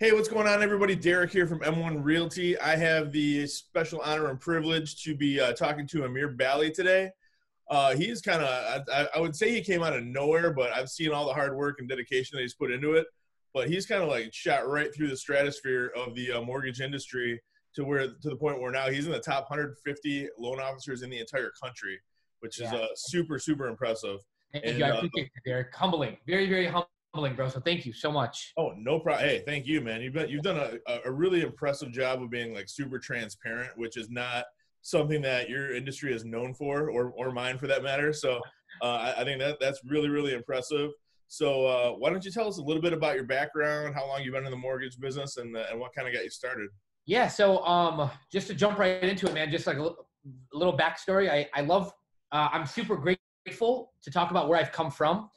Hey, what's going on, everybody? Derek here from M1 Realty. I have the special honor and privilege to be talking to Amer Bally today. He's kind of, I would say he came out of nowhere, but I've seen all the hard work and dedication that he's put into it. But he's kind of like shot right through the stratosphere of the mortgage industry to the point where now he's in the top 150 loan officers in the entire country, which is super, super impressive. Thank you. I appreciate it, Derek. Humbling. Very, very humbling, bro. So thank you so much. Oh, no problem. Hey, thank you, man. You've done a really impressive job of being like super transparent, which is not something that your industry is known for, or mine for that matter. So I think that's really, really impressive. So why don't you tell us a little bit about your background, how long you've been in the mortgage business, and what kind of got you started? Yeah. So just to jump right into it, man, just like a little backstory. I'm super grateful to talk about where I've come from.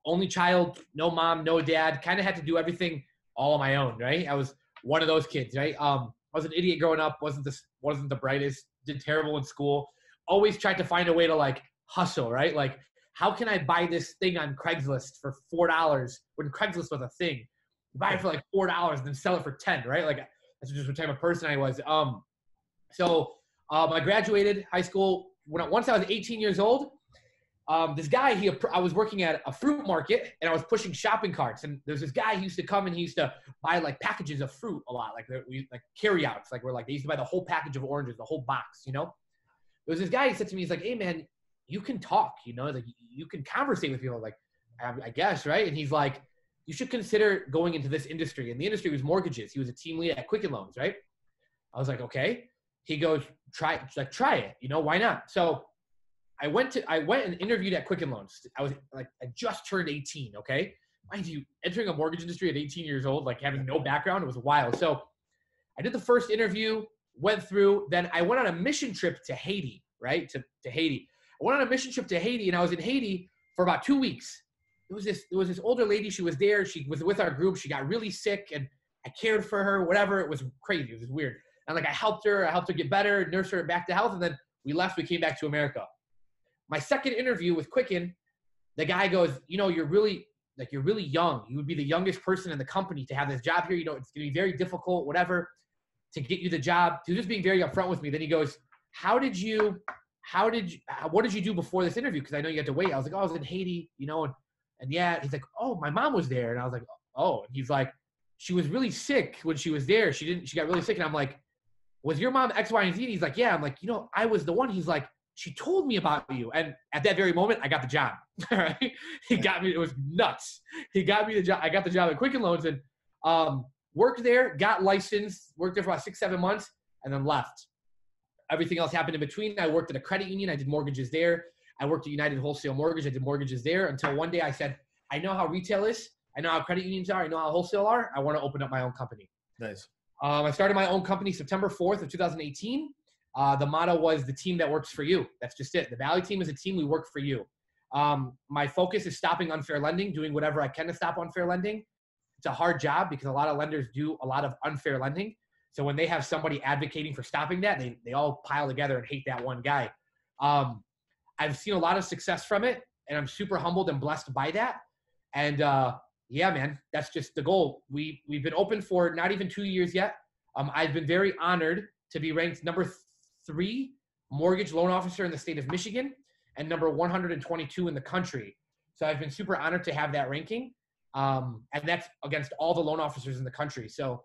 Only child, no mom, no dad, kind of had to do everything all on my own, right? I was one of those kids, right? I was an idiot growing up, wasn't the brightest, did terrible in school, always tried to find a way to like hustle, right? Like, how can I buy this thing on Craigslist for $4 when Craigslist was a thing? Buy it for like $4 and then sell it for 10, right? Like, that's just what type of person I was. I graduated high school. Once I was 18 years old, this guy, I was working at a fruit market and I was pushing shopping carts. And there's this guy who used to come and he used to buy like packages of fruit a lot, like carry outs. Like they used to buy the whole package of oranges, the whole box, you know? There was this guy, he said to me, he's like, hey man, you can talk, you know, like you can conversate with people, like, I guess, right? And he's like, you should consider going into this industry. And the industry was mortgages. He was a team lead at Quicken Loans, right? I was like, okay. He goes, try it, you know, why not? So I went and interviewed at Quicken Loans. I just turned 18, okay? Mind you, entering a mortgage industry at 18 years old, like having no background, it was wild. So I did the first interview, went through, then I went on a mission trip to Haiti, right? To Haiti. I went on a mission trip to Haiti, and I was in Haiti for about 2 weeks. There was this older lady. She was there. She was with our group. She got really sick, and I cared for her, whatever. It was crazy. It was weird. And like I helped her get better, nurse her back to health, and then we left. We came back to America. My second interview with Quicken, the guy goes, you know, you're really young. You would be the youngest person in the company to have this job here. You know, it's going to be very difficult, whatever, to get you the job. He was just being very upfront with me. Then he goes, what did you do before this interview? Because I know you had to wait. I was like, oh, I was in Haiti, you know, and yeah. He's like, oh, my mom was there. And I was like, oh. And he's like, she was really sick when she was there. She got really sick. And I'm like, was your mom X, Y, and Z? And he's like, yeah. I'm like, you know, I was the one. He's like, she told me about you. And at that very moment, I got the job. All right. He got me. It was nuts. He got me the job. I got the job at Quicken Loans and worked there, got licensed, worked there for about 6-7 months, and then left. Everything else happened in between. I worked at a credit union. I did mortgages there. I worked at United Wholesale Mortgage. I did mortgages there until one day I said, I know how retail is. I know how credit unions are. I know how wholesale are. I want to open up my own company. Nice. I started my own company September 4th of 2018. The motto was the team that works for you. That's just it. The Bally Team is a team. We work for you. My focus is stopping unfair lending, doing whatever I can to stop unfair lending. It's a hard job because a lot of lenders do a lot of unfair lending. So when they have somebody advocating for stopping that, they all pile together and hate that one guy. I've seen a lot of success from it, and I'm super humbled and blessed by that. And yeah, man, that's just the goal. We've been open for not even 2 years yet. I've been very honored to be ranked number 3 mortgage loan officer in the state of Michigan and number 122 in the country. So I've been super honored to have that ranking. And that's against all the loan officers in the country. So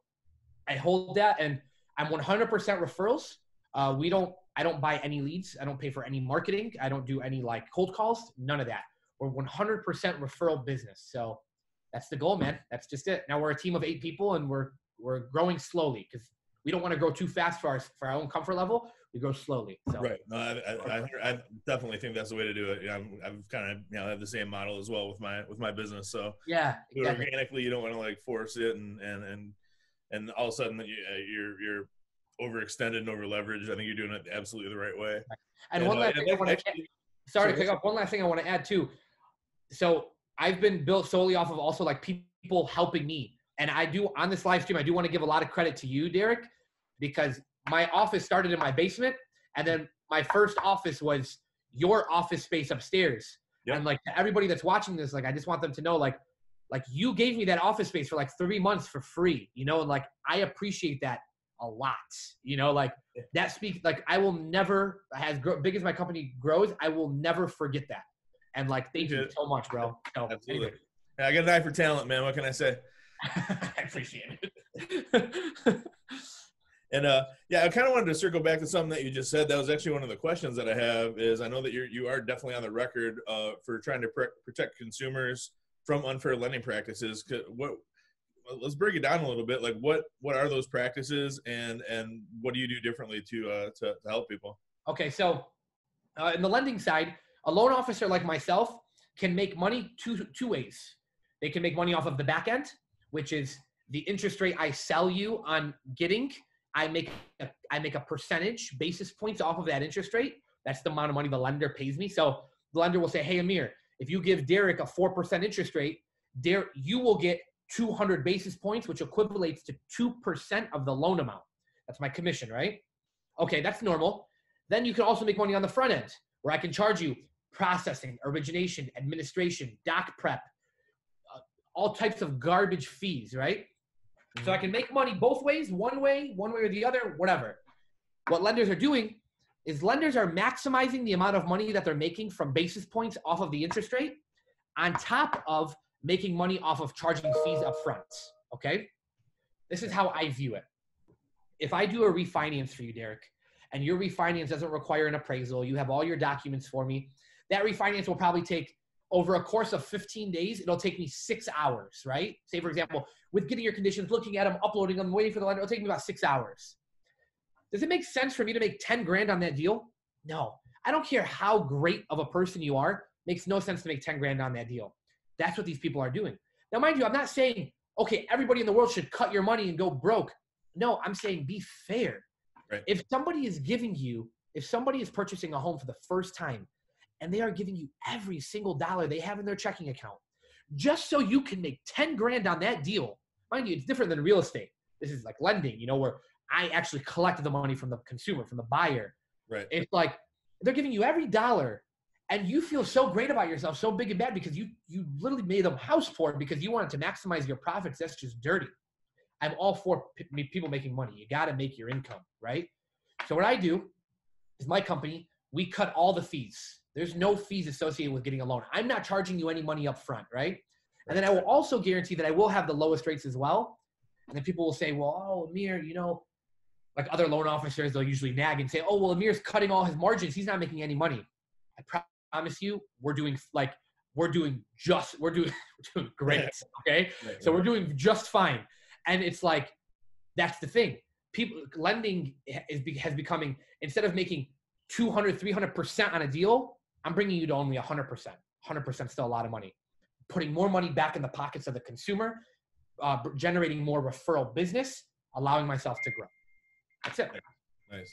I hold that, and I'm 100% referrals. I don't buy any leads. I don't pay for any marketing. I don't do any like cold calls, none of that. We're 100% referral business. So that's the goal, man. That's just it. Now we're a team of 8 people, and we're growing slowly because we don't want to grow too fast for our own comfort level. We grow slowly. So. Right. No, I definitely think that's the way to do it. You know, I've kind of have the same model as well with my business. So yeah, exactly. Organically, you don't want to like force it and all of a sudden you're overextended and over leveraged. I think you're doing it absolutely the right way. And one last thing I want to sorry to pick up. One last thing I want to add too. So I've been built solely off of also like people helping me. And I do on this live stream, I do want to give a lot of credit to you, Derek, because my office started in my basement, and then my first office was your office space upstairs. Yep. And like to everybody that's watching this, like I just want them to know, like Like, you gave me that office space for like 3 months for free, you know, and like, I appreciate that a lot, you know, like that speaks, like, I will never, big as my company grows, I will never forget that. And like, thank you so much, bro. So, Absolutely. anyway. Yeah, I got an eye for talent, man. What can I say? I appreciate it. And yeah, I kind of wanted to circle back to something that you just said. That was actually one of the questions that I have. Is I know that you are definitely on the record for trying to protect consumers from unfair lending practices. Let's break it down a little bit. Like, what are those practices, and what do you do differently to help people? Okay, so in the lending side, a loan officer like myself can make money two ways. They can make money off of the back end, which is the interest rate I sell you on getting. I make a percentage basis points off of that interest rate. That's the amount of money the lender pays me. So the lender will say, hey, Amer, if you give Derek a 4% interest rate, you will get 200 basis points, which equivalates to 2% of the loan amount. That's my commission, right? Okay, that's normal. Then you can also make money on the front end, where I can charge you processing, origination, administration, doc prep, all types of garbage fees, right? So I can make money both ways, one way or the other, whatever. What lenders are doing is lenders are maximizing the amount of money that they're making from basis points off of the interest rate, on top of making money off of charging fees up front, okay? This is how I view it. If I do a refinance for you, Derek, and your refinance doesn't require an appraisal, you have all your documents for me, that refinance will probably take, over a course of 15 days, it'll take me 6 hours, right? Say, for example, with getting your conditions, looking at them, uploading them, waiting for the lender, it'll take me about 6 hours. Does it make sense for me to make 10 grand on that deal? No. I don't care how great of a person you are. Makes no sense to make 10 grand on that deal. That's what these people are doing. Now, mind you, I'm not saying, okay, everybody in the world should cut your money and go broke. No, I'm saying be fair. Right. If somebody is purchasing a home for the first time, and they are giving you every single dollar they have in their checking account, just so you can make 10 grand on that deal. Mind you, it's different than real estate. This is like lending, you know, where I actually collect the money from the consumer, from the buyer. Right. It's like they're giving you every dollar, and you feel so great about yourself, so big and bad, because you literally made them house poor because you wanted to maximize your profits. That's just dirty. I'm all for people making money. You got to make your income, right? So what I do is, my company, we cut all the fees. There's no fees associated with getting a loan. I'm not charging you any money up front, right? And then I will also guarantee that I will have the lowest rates as well. And then people will say, well, oh, Amer, you know, like other loan officers, they'll usually nag and say, oh, well, Amer's cutting all his margins. He's not making any money. I promise you, we're doing great, okay? Right. So we're doing just fine. And it's like, that's the thing. Lending has becoming, instead of making 200, 300% on a deal, I'm bringing you to only 100%. 100% still a lot of money. Putting more money back in the pockets of the consumer, generating more referral business, allowing myself to grow. That's it. Nice.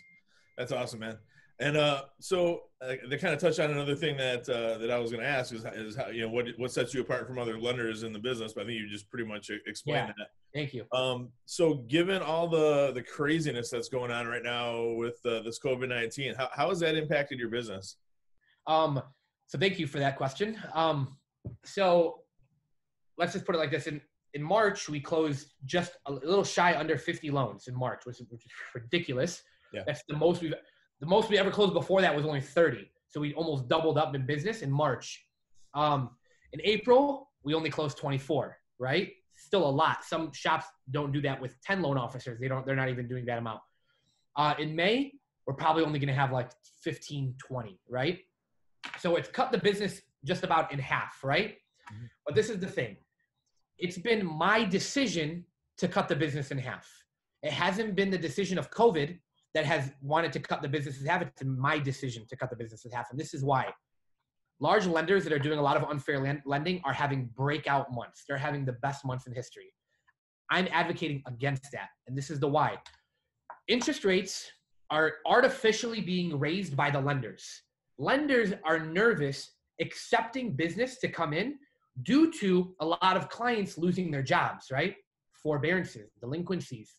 That's awesome, man. And so they kind of touched on another thing that I was going to ask is how, you know, what sets you apart from other lenders in the business, but I think you just pretty much explained that. Thank you. So given all the craziness that's going on right now with this COVID-19, how has that impacted your business? So thank you for that question. So let's just put it like this. In March, we closed just a little shy under 50 loans in March, which is ridiculous. Yeah. That's the most we ever closed before that was only 30. So we almost doubled up in business in March. In April, we only closed 24, right? Still a lot. Some shops don't do that with 10 loan officers. They're not even doing that amount. In May, we're probably only going to have like 15, 20, right? So it's cut the business just about in half, right? Mm-hmm. But this is the thing. It's been my decision to cut the business in half. It hasn't been the decision of COVID that has wanted to cut the business in half. It's my decision to cut the business in half. And this is why. Large lenders that are doing a lot of unfair lending are having breakout months. They're having the best months in history. I'm advocating against that. And this is the why. Interest rates are artificially being raised by the lenders. Lenders are nervous accepting business to come in due to a lot of clients losing their jobs, right? Forbearances, delinquencies,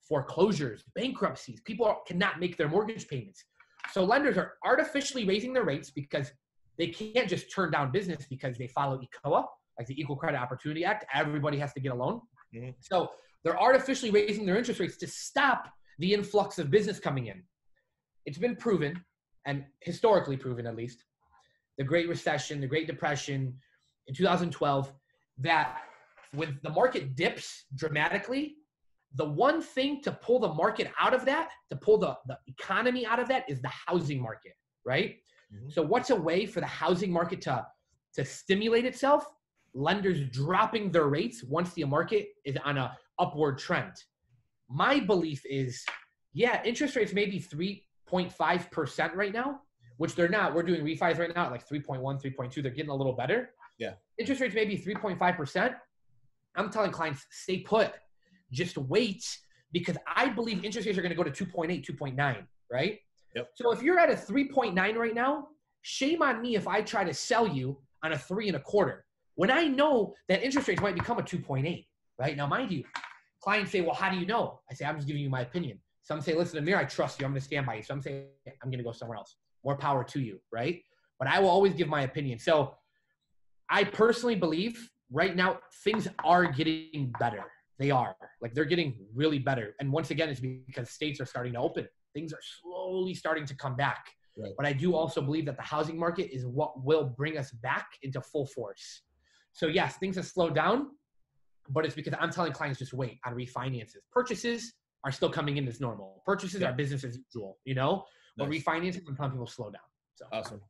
foreclosures, bankruptcies. People cannot make their mortgage payments. So lenders are artificially raising their rates because they can't just turn down business because they follow ECOA. like the Equal Credit Opportunity Act. Everybody has to get a loan. Mm-hmm. So they're artificially raising their interest rates to stop the influx of business coming in. It's been proven, and historically proven at least, the Great Recession, the Great Depression in 2012, that when the market dips dramatically, the one thing to pull the market out of that, to pull the economy out of that, is the housing market, right? Mm-hmm. So what's a way for the housing market to stimulate itself? Lenders dropping their rates once the market is on a upward trend. My belief is, yeah, interest rates may be 3.5% right now, which they're not. We're doing refis right now at like 3.1, 3.2. They're getting a little better. Yeah. Interest rates may be 3.5%. I'm telling clients, stay put. Just wait, because I believe interest rates are going to go to 2.8, 2.9, right? Yep. So if you're at a 3.9 right now, shame on me if I try to sell you on a 3.25, when I know that interest rates might become a 2.8, right? Now, mind you, clients say, well, how do you know? I say, I'm just giving you my opinion. Some say, listen, Amir, I trust you. I'm going to stand by you. Some say, I'm going to go somewhere else. More power to you, right? But I will always give my opinion. So I personally believe right now things are getting better. They are. Like, they're getting really better. And once again, it's because states are starting to open. Things are slowly starting to come back. Right. But I do also believe that the housing market is what will bring us back into full force. So yes, things have slowed down, but it's because I'm telling clients just wait on refinances. Purchases are still coming in as normal. Purchases are business as usual, you know? But Nice. refinances, I'm telling people slow down. So Awesome.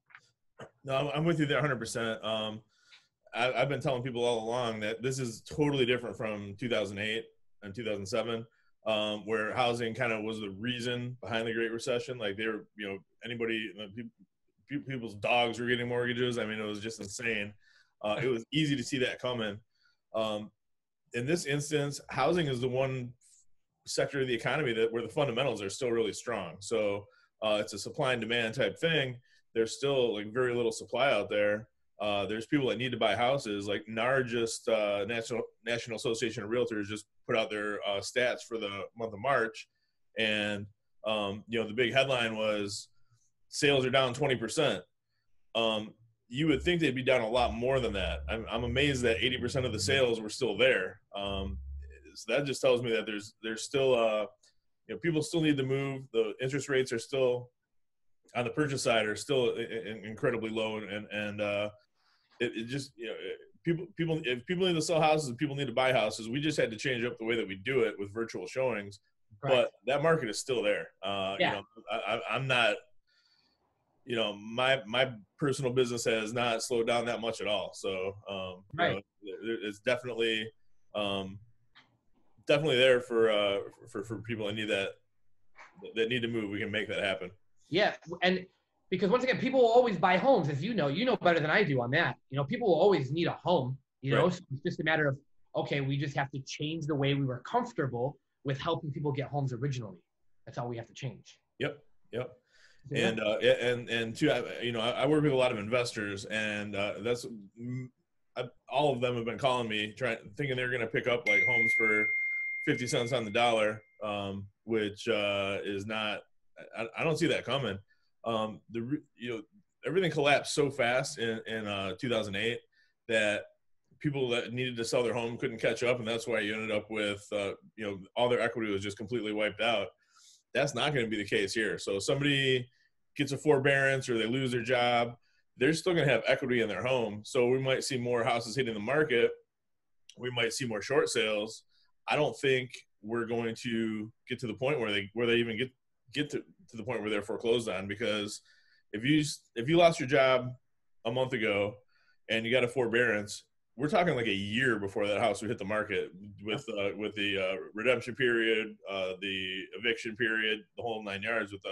No, I'm with you there 100%. I've been telling people all along that this is totally different from 2008 and 2007, where housing kind of was the reason behind the Great Recession. Like, they were, people's dogs were getting mortgages. I mean, it was just insane. It was easy to see that coming. In this instance, housing is the one sector of the economy where the fundamentals are still really strong. So it's a supply and demand type thing. There's still like very little supply out there. There's people that need to buy houses. Like NAR National Association of Realtors just put out their stats for the month of March. And, the big headline was sales are down 20%. You would think they'd be down a lot more than that. I'm amazed that 80% of the sales were still there. So that just tells me that there's still, people still need to move. The interest rates are still, on the purchase side, are still incredibly low, and it just, people if people need to sell houses and people need to buy houses, we just had to change up the way that we do it with virtual showings. Correct. But that market is still there. I'm not, my personal business has not slowed down that much at all. So right. It's definitely there for people that need to move. We can make that happen. Yeah, and because once again, people will always buy homes, as you know better than I do on that. People will always need a home, right. So it's just a matter of, okay, we just have to change the way we were comfortable with helping people get homes originally. That's all we have to change. Yep. Yeah. And too, I work with a lot of investors, and all of them have been calling me, thinking they're going to pick up like homes for 50 cents on the dollar, which is not. I don't see that coming. Everything collapsed so fast in 2008 that people that needed to sell their home couldn't catch up, and that's why you ended up with all their equity was just completely wiped out. That's not going to be the case here. So if somebody gets a forbearance or they lose their job, they're still going to have equity in their home. So we might see more houses hitting the market. We might see more short sales. I don't think we're going to get to the point where they even get to the point where they're foreclosed on, because if you lost your job a month ago and you got a forbearance, we're talking like a year before that house would hit the market with the redemption period, the eviction period, the whole 9 yards. With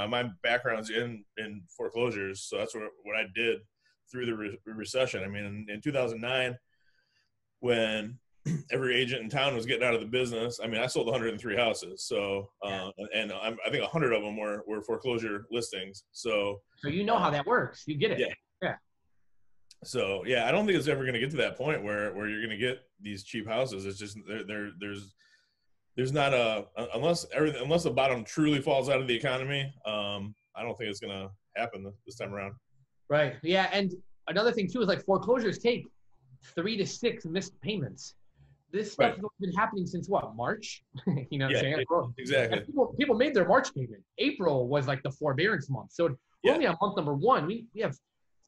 my background's in foreclosures, so that's what I did through the recession. I mean, in 2009, when every agent in town was getting out of the business, I mean, I sold 103 houses. So, and I think 100 of them were foreclosure listings. So you know how that works. You get it. Yeah. So yeah, I don't think it's ever going to get to that point where you're going to get these cheap houses. It's just there's not unless the bottom truly falls out of the economy. I don't think it's going to happen this time around. Right. Yeah. And another thing too is like foreclosures take 3 to 6 missed payments. This stuff Right. has been happening since what, March? You know what I'm Yeah, saying? exactly. And people made their March payment. April was like the forbearance month. So we're Yeah. only on month number 1. We have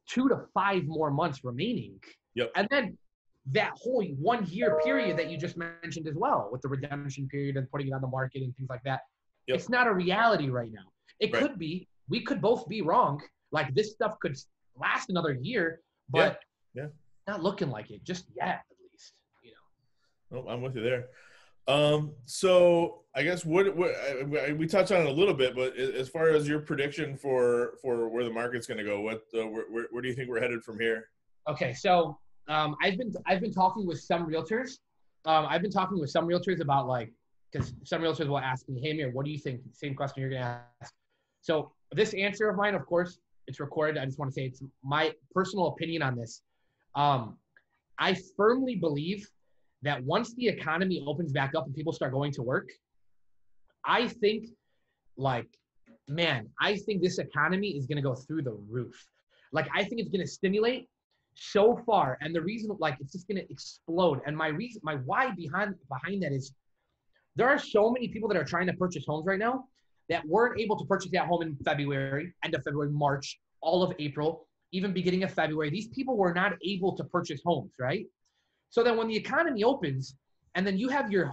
2 to 5 more months remaining. Yep. And then that whole 1 year period that you just mentioned as well, with the redemption period and putting it on the market and things like that, Yep. it's not a reality right now. It Right. could be. We could both be wrong. Like this stuff could last another year, but Yeah. not looking like it just yet, at least. You know. Oh, I'm with you there. So I guess we touched on it a little bit, but as far as your prediction for where the market's going to go, where do you think we're headed from here? Okay, so I've been talking with some realtors. I've been talking with some realtors about like, because some realtors will ask me, "Hey, Amir, what do you think?" Same question you're gonna ask. So this answer of mine, of course, it's recorded. I just want to say it's my personal opinion on this. I firmly believe that once the economy opens back up and people start going to work, I think, like, man, I think this economy is going to go through the roof. Like, I think it's going to stimulate so far. And the reason, like, it's just going to explode. And my why behind that is there are so many people that are trying to purchase homes right now that weren't able to purchase that home in February, end of February, March, all of April, even beginning of February. These people were not able to purchase homes, right? So then when the economy opens and then you have your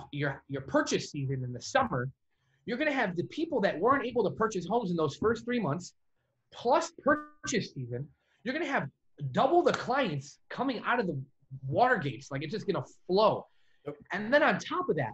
purchase season in the summer, you're going to have the people that weren't able to purchase homes in those first 3 months plus purchase season. You're going to have double the clients coming out of the water gates. Like, it's just going to flow. Yep. And then on top of that,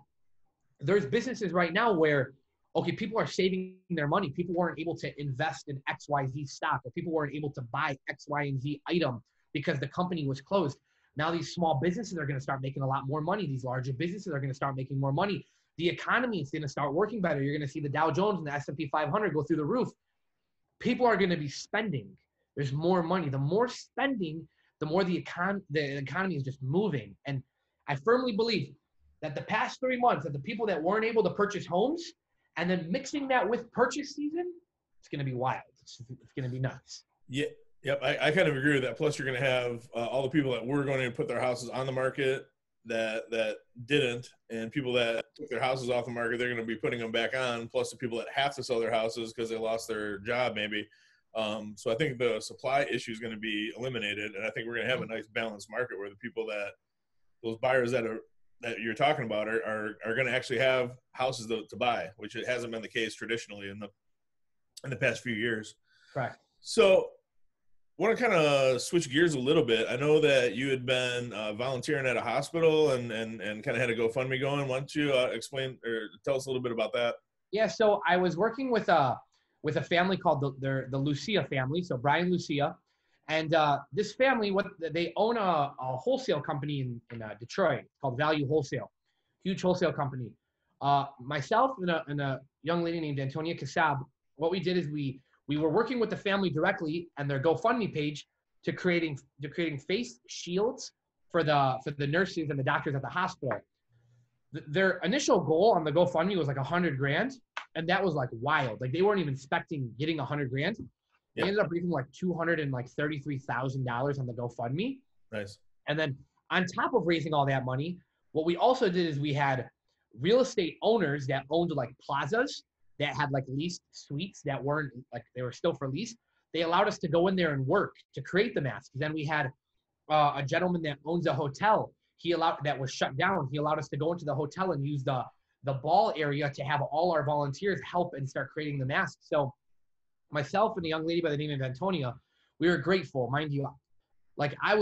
there's businesses right now where, okay, people are saving their money. People weren't able to invest in XYZ stock, or people weren't able to buy X, Y, and Z item because the company was closed. Now these small businesses are going to start making a lot more money. These larger businesses are going to start making more money. The economy is going to start working better. You're going to see the Dow Jones and the S&P 500 go through the roof. People are going to be spending. There's more money. The more spending, the more the economy is just moving. And I firmly believe that the past 3 months, that the people that weren't able to purchase homes, and then mixing that with purchase season, it's going to be wild. It's going to be nuts. Yeah. Yep. I kind of agree with that. Plus, you're going to have all the people that were going to put their houses on the market that didn't, and people that took their houses off the market, they're going to be putting them back on. Plus, the people that have to sell their houses because they lost their job, maybe. So I think the supply issue is going to be eliminated, and I think we're going to have a nice balanced market where the people those buyers that you're talking about are going to actually have houses to buy, which it hasn't been the case traditionally in the past few years. Right. So I want to kind of switch gears a little bit. I know that you had been volunteering at a hospital and kind of had a GoFundMe going. Why don't you explain or tell us a little bit about that? Yeah, so I was working with a family called the Lucia family, so Brian Lucia. And this family, they own a wholesale company in Detroit called Value Wholesale, huge wholesale company. Myself and a young lady named Antonia Kassab, what we did is we were working with the family directly and their GoFundMe page to creating face shields for the nurses and the doctors at the hospital. Their initial goal on the GoFundMe was like $100,000, and that was like wild. Like, they weren't even expecting getting $100,000. They ended up raising like $233,000 on the GoFundMe. Nice. And then on top of raising all that money, what we also did is we had real estate owners that owned like plazas that had like leased suites that weren't like, they were still for lease. They allowed us to go in there and work to create the masks. Then we had a gentleman that owns a hotel. That was shut down. He allowed us to go into the hotel and use the ball area to have all our volunteers help and start creating the masks. So myself and a young lady by the name of Antonia, we were grateful, mind you. Like, I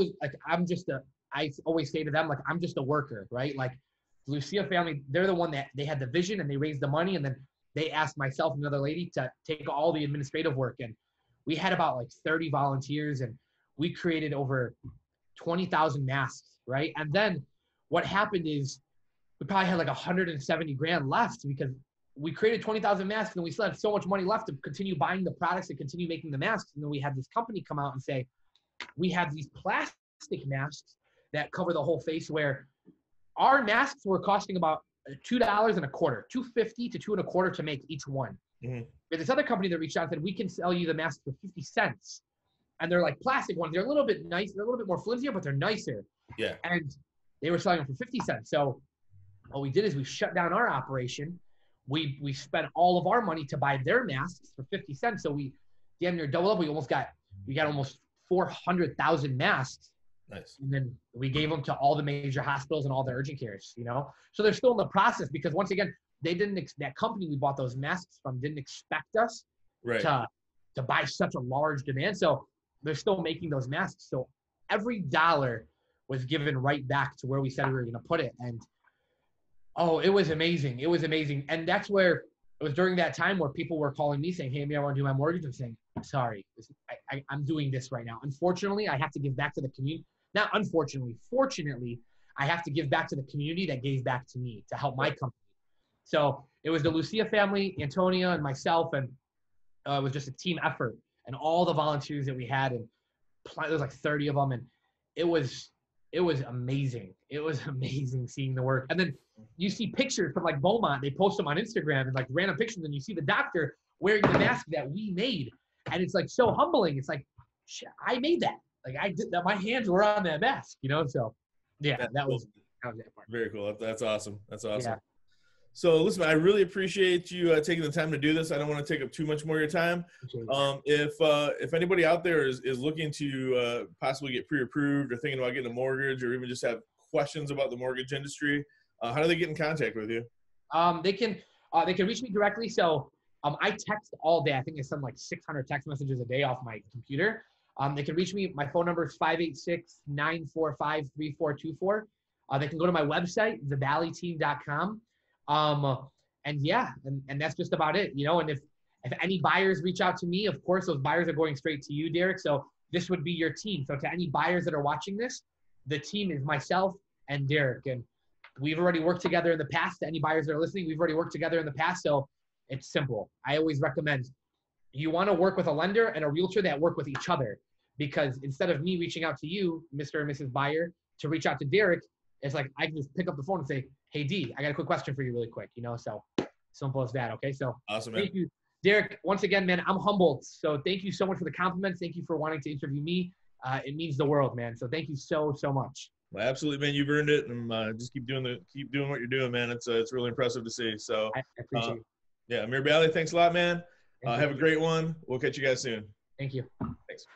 always say to them, like, I'm just a worker, right? Like, Lucia family, they're the one that they had the vision and they raised the money, and then they asked myself and another lady to take all the administrative work. And we had about like 30 volunteers, and we created over 20,000 masks, right? And then what happened is we probably had like $170,000 left because we created 20,000 masks, and we still had so much money left to continue buying the products and continue making the masks. And then we had this company come out and say, we have these plastic masks that cover the whole face, where our masks were costing about $2.25, $2.50 to $2.25 to make each one. Mm-hmm. But this other company that reached out and said, we can sell you the mask for 50 cents. and they're like plastic ones. They're a little bit nice. They're a little bit more flimsier, but they're nicer. Yeah. And they were selling them for 50 cents. So what we did is we shut down our operation. We spent all of our money to buy their masks for 50 cents. So we damn near double up. We got almost 400,000 masks. Nice. And then we gave them to all the major hospitals and all the urgent cares, you know? So they're still in the process because once again, that company we bought those masks from didn't expect us Right. to buy such a large demand. So they're still making those masks. So every dollar was given right back to where we said we were going to put it. And oh, it was amazing. It was amazing. And that's where it was during that time where people were calling me saying, hey, I want to do my mortgage. I'm saying, sorry, I'm doing this right now. Unfortunately, I have to give back to the community. Not unfortunately, fortunately, I have to give back to the community that gave back to me to help my company. So it was the Lucia family, Antonia, and myself, and it was just a team effort. And all the volunteers that we had, and there was like 30 of them, and it was amazing. It was amazing seeing the work. And then you see pictures from like Beaumont. They post them on Instagram and like random pictures, and you see the doctor wearing the mask that we made, and it's like so humbling. It's like, shit, I made that. Like I did that. My hands were on that mask, you know. So yeah, that was that part. Very cool. That's awesome. That's awesome. Yeah. So listen, I really appreciate you taking the time to do this. I don't want to take up too much more of your time. If anybody out there is looking to possibly get pre-approved or thinking about getting a mortgage or even just have questions about the mortgage industry, how do they get in contact with you? They can reach me directly. So I text all day. I think I send like 600 text messages a day off my computer. They can reach me. My phone number is 586-945-3424. They can go to my website, theballyteam.com. And yeah, and that's just about it, you know. And if any buyers reach out to me, of course, those buyers are going straight to you, Derek. So this would be your team. So to any buyers that are watching this, the team is myself and Derek. And we've already worked together in the past. To any buyers that are listening, we've already worked together in the past. So it's simple. I always recommend you want to work with a lender and a realtor that work with each other, because instead of me reaching out to you, Mr. and Mrs. Buyer, to reach out to Derek, it's like I can just pick up the phone and say, hey, D, I got a quick question for you really quick, you know? So simple as that, okay? So awesome, man. Thank you, Derek. Once again, man, I'm humbled. So thank you so much for the compliments. Thank you for wanting to interview me. It means the world, man. So thank you so much. Well, absolutely, man. You've earned it, and just keep doing what you're doing, man. It's really impressive to see. So I appreciate it. Yeah, Amer Bally, thanks a lot, man. Have a great one. We'll catch you guys soon. Thank you. Thanks.